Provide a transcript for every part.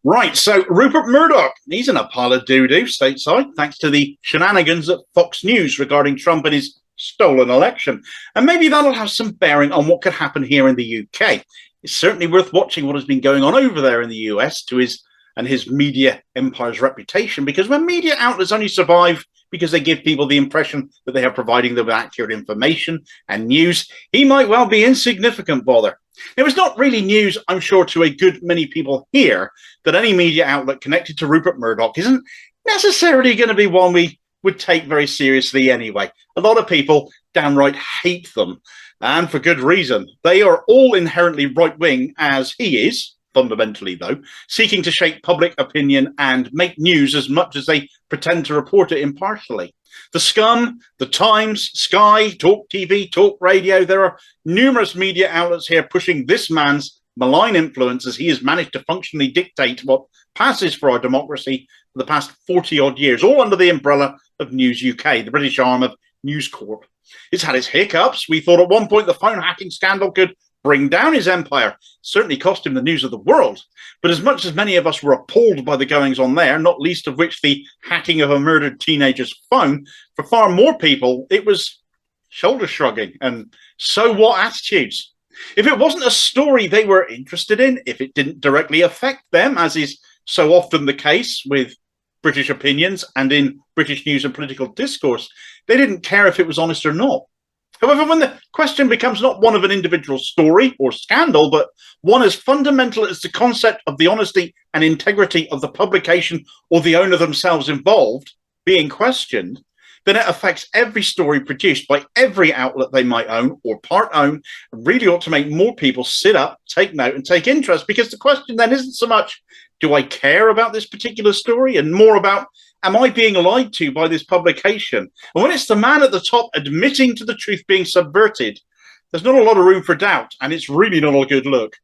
Right, so Rupert Murdoch, he's in a pile of doo-doo stateside, thanks to the shenanigans at Fox News regarding Trump and his stolen election. And maybe that'll have some bearing on what could happen here in the UK. It's certainly worth watching what has been going on over there in the US to his media empire's reputation, because when media outlets only survive because they give people the impression that they are providing them with accurate information and news, he might well be insignificant bother. It was not really news, I'm sure, to a good many people here that any media outlet connected to Rupert Murdoch isn't necessarily going to be one we would take very seriously anyway. A lot of people downright hate them, and for good reason. They are all inherently right-wing, as he is, fundamentally though, seeking to shape public opinion and make news as much as they pretend to report it impartially. The Scum, the Times, Sky, Talk TV, Talk Radio, there are numerous media outlets here pushing this man's malign influence as he has managed to functionally dictate what passes for our democracy for the past 40-odd years, all under the umbrella of News UK, the British arm of News Corp. It's had its hiccups. We thought at one point the phone hacking scandal could bring down his empire. Certainly cost him the news of the world. But as much as many of us were appalled by the goings on there, not least of which the hacking of a murdered teenager's phone, for far more people, it was shoulder shrugging and so what attitudes. If it wasn't a story they were interested in, if it didn't directly affect them, as is so often the case with British opinions and in British news and political discourse, they didn't care if it was honest or not. However, when the question becomes not one of an individual story or scandal, but one as fundamental as the concept of the honesty and integrity of the publication or the owner themselves involved being questioned, then it affects every story produced by every outlet they might own or part own, and really ought to make more people sit up, take note, and take interest, because the question then isn't so much, do I care about this particular story, and more about, am I being lied to by this publication? And when it's the man at the top admitting to the truth being subverted, there's not a lot of room for doubt, and it's really not a good look.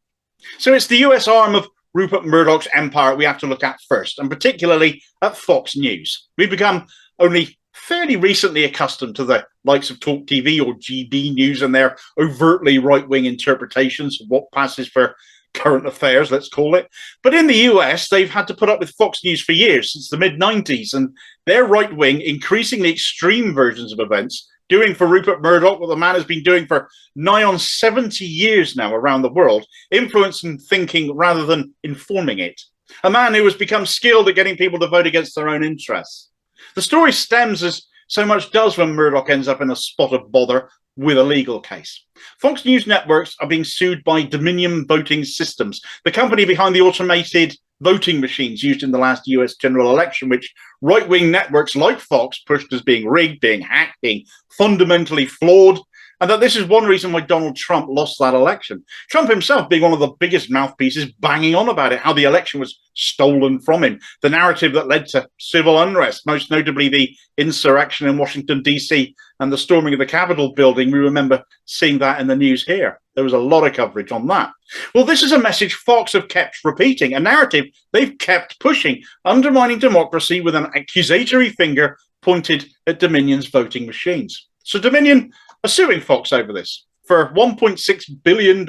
So it's the US arm of Rupert Murdoch's empire we have to look at first, and particularly at Fox News. We've become only fairly recently accustomed to the likes of Talk TV or GB News and their overtly right-wing interpretations of what passes for current affairs, let's call it. But in the US, they've had to put up with Fox News for years, since the mid-90s, and their right-wing, increasingly extreme versions of events, doing for Rupert Murdoch what the man has been doing for nigh on 70 years now around the world, influencing thinking rather than informing it. A man who has become skilled at getting people to vote against their own interests. The story stems, as so much does when Murdoch ends up in a spot of bother, with a legal case. Fox News networks are being sued by Dominion Voting Systems, the company behind the automated voting machines used in the last US general election, which right-wing networks like Fox pushed as being rigged, being hacked, being fundamentally flawed, and that this is one reason why Donald Trump lost that election. Trump himself being one of the biggest mouthpieces banging on about it, how the election was stolen from him, the narrative that led to civil unrest, most notably the insurrection in Washington, D.C. and the storming of the Capitol building. We remember seeing that in the news here. There was a lot of coverage on that. Well, this is a message Fox have kept repeating, a narrative they've kept pushing, undermining democracy with an accusatory finger pointed at Dominion's voting machines. So Dominion are suing Fox over this for $1.6 billion.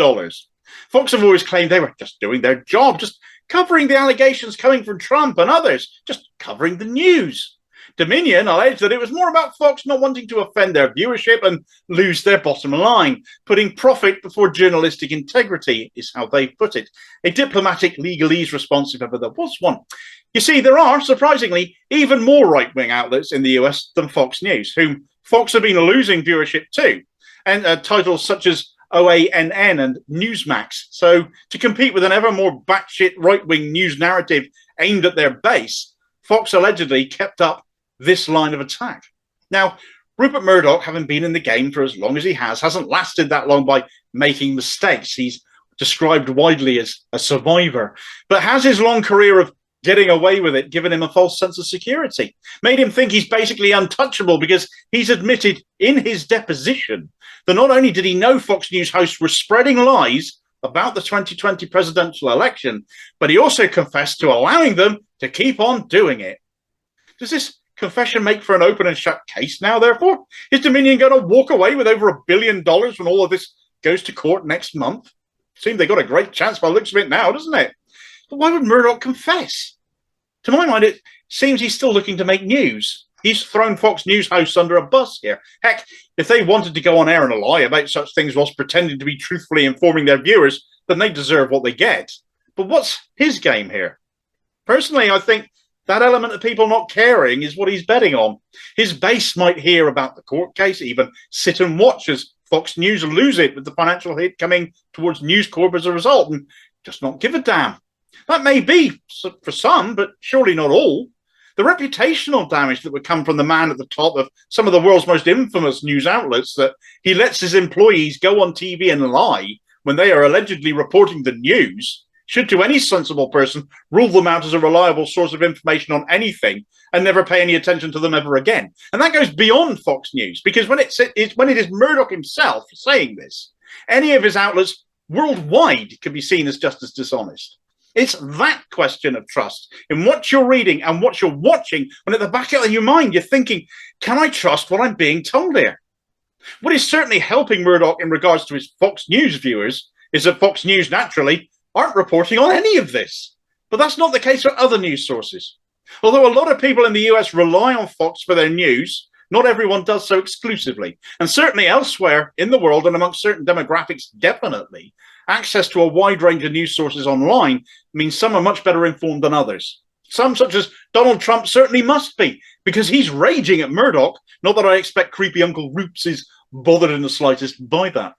Fox have always claimed they were just doing their job, just covering the allegations coming from Trump and others, just covering the news. Dominion alleged that it was more about Fox not wanting to offend their viewership and lose their bottom line. Putting profit before journalistic integrity is how they put it. A diplomatic legalese response, if ever there was one. You see, there are, surprisingly, even more right-wing outlets in the US than Fox News, whom Fox have been losing viewership to, and titles such as OANN and Newsmax. So to compete with an ever more batshit right-wing news narrative aimed at their base, Fox allegedly kept up this line of attack. Now, Rupert Murdoch, having been in the game for as long as he has, hasn't lasted that long by making mistakes. He's described widely as a survivor, but has his long career of getting away with it given him a false sense of security, made him think he's basically untouchable, because he's admitted in his deposition that not only did he know Fox News hosts were spreading lies about the 2020 presidential election, but he also confessed to allowing them to keep on doing it. Does this confession make for an open and shut case now, therefore? Is Dominion going to walk away with over $1 billion when all of this goes to court next month? Seems they got a great chance by the looks of it now, doesn't it? But why would Murdoch confess? To my mind, it seems he's still looking to make news. He's thrown Fox News hosts under a bus here. Heck, if they wanted to go on air and lie about such things whilst pretending to be truthfully informing their viewers, then they deserve what they get. But what's his game here? Personally, I think that element of people not caring is what he's betting on. His base might hear about the court case, even sit and watch as Fox News lose it with the financial hit coming towards News Corp as a result, and just not give a damn. That may be for some, but surely not all. The reputational damage that would come from the man at the top of some of the world's most infamous news outlets, that he lets his employees go on TV and lie when they are allegedly reporting the news, should to any sensible person rule them out as a reliable source of information on anything and never pay any attention to them ever again. And that goes beyond Fox News, because when it is Murdoch himself saying this, any of his outlets worldwide can be seen as just as dishonest. It's that question of trust in what you're reading and what you're watching, when at the back of your mind you're thinking, can I trust what I'm being told here? What is certainly helping Murdoch in regards to his Fox News viewers is that Fox News, naturally, aren't reporting on any of this. But that's not the case for other news sources. Although a lot of people in the US rely on Fox for their news, not everyone does so exclusively. And certainly elsewhere in the world and amongst certain demographics, definitely, access to a wide range of news sources online means some are much better informed than others. Some, such as Donald Trump, certainly must be, because he's raging at Murdoch. Not that I expect creepy Uncle Roops is bothered in the slightest by that.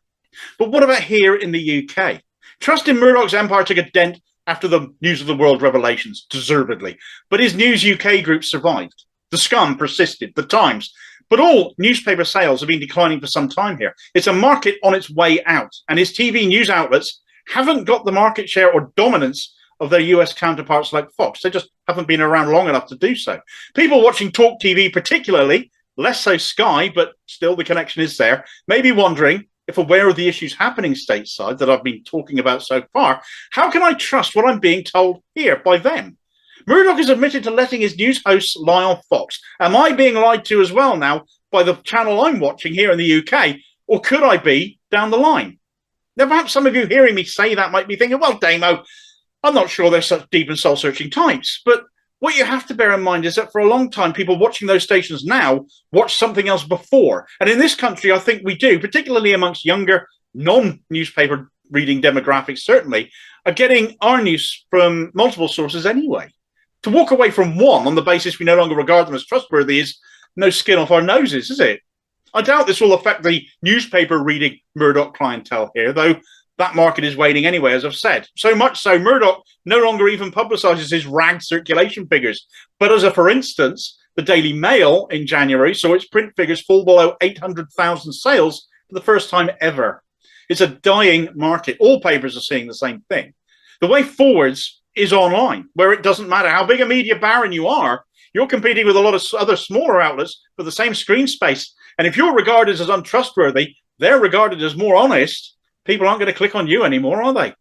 But what about here in the UK? Trust in Murdoch's empire took a dent after the News of the World revelations, deservedly. But his News UK group survived. The Scum persisted, the Times. But all newspaper sales have been declining for some time here. It's a market on its way out, and his TV news outlets haven't got the market share or dominance of their US counterparts like Fox. They just haven't been around long enough to do so. People watching Talk TV particularly, less so Sky, but still the connection is there, may be wondering, if aware of the issues happening stateside that I've been talking about so far, how can I trust what I'm being told here by them? Murdoch has admitted to letting his news hosts lie on Fox. Am I being lied to as well now by the channel I'm watching here in the UK? Or could I be down the line? Now, perhaps some of you hearing me say that might be thinking, well, Damo, I'm not sure they're such deep and soul-searching types. But what you have to bear in mind is that for a long time, people watching those stations now watched something else before. And in this country, I think we do, particularly amongst younger, non-newspaper reading demographics, certainly, are getting our news from multiple sources anyway. To walk away from one on the basis we no longer regard them as trustworthy is no skin off our noses, is it? I doubt this will affect the newspaper reading Murdoch clientele here, though that market is waning anyway, as I've said. So much so, Murdoch no longer even publicises his rag circulation figures. But as a for instance, the Daily Mail in January saw its print figures fall below 800,000 sales for the first time ever. It's a dying market. All papers are seeing the same thing. The way forwards is online, where it doesn't matter how big a media baron you are, you're competing with a lot of other smaller outlets for the same screen space. And if you're regarded as untrustworthy, they're regarded as more honest. People aren't going to click on you anymore, are they?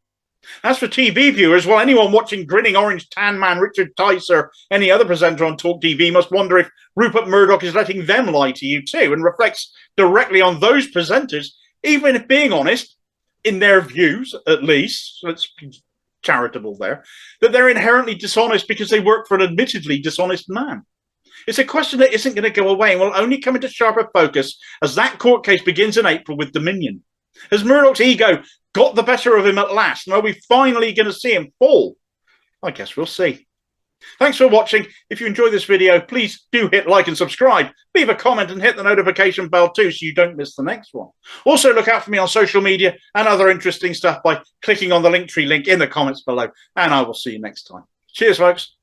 As for TV viewers, well, anyone watching grinning orange tan man Richard Tice or any other presenter on Talk TV must wonder if Rupert Murdoch is letting them lie to you too, and reflects directly on those presenters, even if being honest, in their views at least, so it's charitable there, that they're inherently dishonest because they work for an admittedly dishonest man. It's a question that isn't going to go away and will only come into sharper focus as that court case begins in April with Dominion. Has Murdoch's ego got the better of him at last? And are we finally going to see him fall? I guess we'll see. Thanks for watching. If you enjoyed this video, please do hit like and subscribe. Leave a comment and hit the notification bell too so you don't miss the next one. Also, look out for me on social media and other interesting stuff by clicking on the Linktree link in the comments below. And I will see you next time. Cheers, folks.